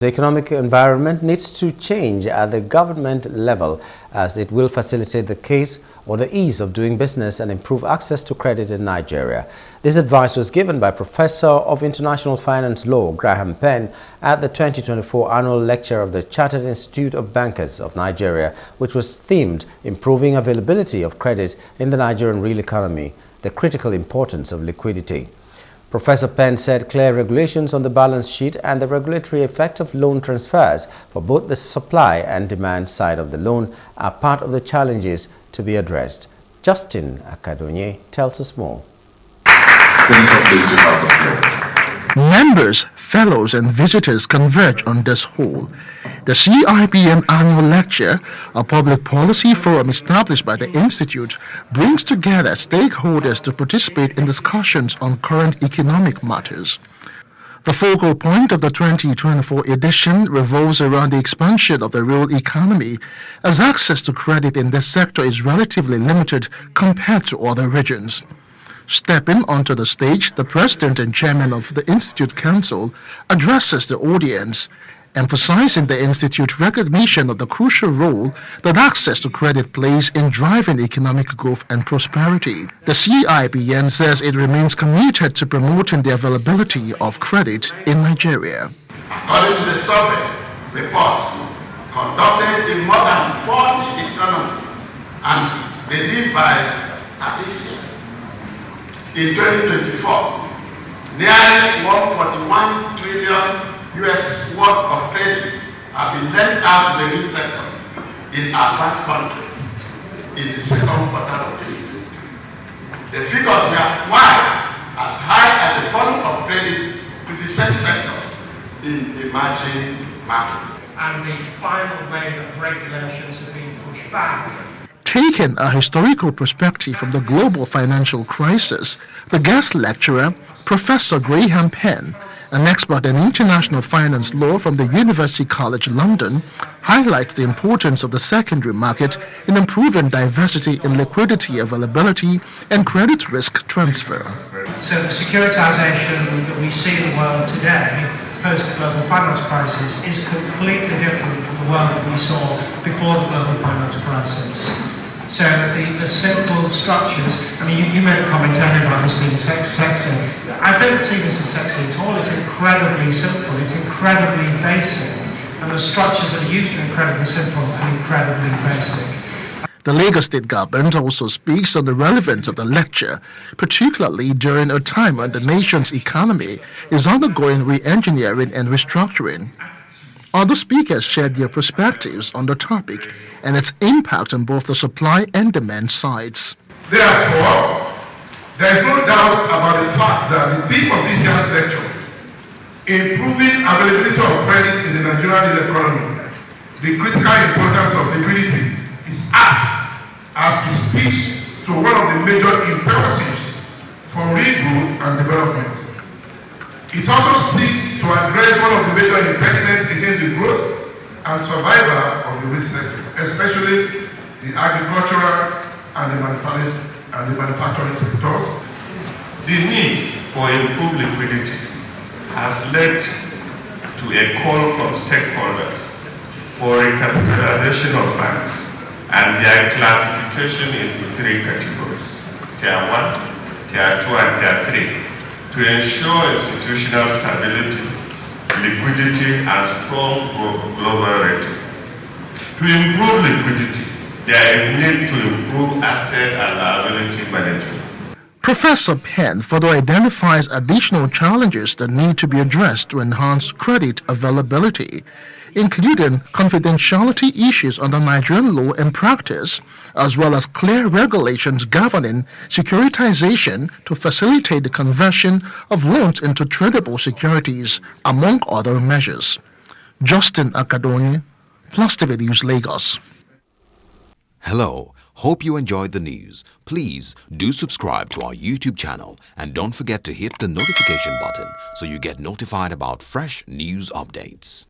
The economic environment needs to change at the government level as it will facilitate the case or the ease of doing business and improve access to credit in Nigeria. This advice was given by Professor of International Finance Law Graham Penn at the 2024 annual lecture of the Chartered Institute of Bankers of Nigeria, which was themed Improving Availability of Credit in the Nigerian Real Economy, the Critical Importance of Liquidity. Professor Penn said clear regulations on the balance sheet and the regulatory effect of loan transfers for both the supply and demand side of the loan are part of the challenges to be addressed. Justin Akadonye tells us more. Members, fellows and visitors converge on this hall. The Cibn annual lecture, a public policy forum established by the Institute, brings together stakeholders to participate in discussions on current economic matters. The focal point of the 2024 edition revolves around the expansion of the real economy, as access to credit in this sector is relatively limited compared to other regions. Stepping onto the stage, the president and chairman of the Institute Council addresses the audience, emphasizing the Institute's recognition of the crucial role that access to credit plays in driving economic growth and prosperity. The Cibn says it remains committed to promoting the availability of credit in Nigeria. According to the survey report conducted in more than 40 economies and released by statistics, in 2024, nearly 141 trillion US worth of credit have been lent out to the real sector in advanced countries in the second quarter of 2023. The figures were twice as high as the volume of credit to the same sector in emerging markets. And the final wave of regulations have been pushed back. Taking a historical perspective from the global financial crisis, the guest lecturer, Professor Graham Penn, an expert in international finance law from the University College London, highlights the importance of the secondary market in improving diversity in liquidity availability and credit risk transfer. So the securitization that we see in the world today, post the global finance crisis, is completely different from the world that we saw before the global finance crisis. So the simple structures, I mean, you made a comment earlier about this being sexy. I don't see this as sexy at all. It's incredibly simple, it's incredibly basic. And the structures that are used are incredibly simple and incredibly basic. The Lagos State government also speaks on the relevance of the lecture, particularly during a time when the nation's economy is undergoing re-engineering and restructuring. Other speakers shared their perspectives on the topic and its impact on both the supply and demand sides. Therefore, there is no doubt about the fact that the theme of this year's lecture, improving availability of credit in the Nigerian real economy, the critical importance of liquidity, is apt as it speaks to one of the major imperatives for real growth and development. It also seeks to address one of the major impediments against the growth and survival of the real sector, especially the agricultural and the manufacturing sectors. The need for improved liquidity has led to a call from stakeholders for recapitalization of banks and their classification into three categories: Tier 1, Tier 2, and Tier 3. To ensure institutional stability, liquidity, and strong global rating. To improve liquidity, there is need to improve asset and liability management. Professor Penn further identifies additional challenges that need to be addressed to enhance credit availability, including confidentiality issues under Nigerian law and practice, as well as clear regulations governing securitization to facilitate the conversion of loans into tradable securities, among other measures. Justin Akadonye, Plustvafrica News, Lagos. Hello, hope you enjoyed the news. Please do subscribe to our YouTube channel and don't forget to hit the notification button so you get notified about fresh news updates.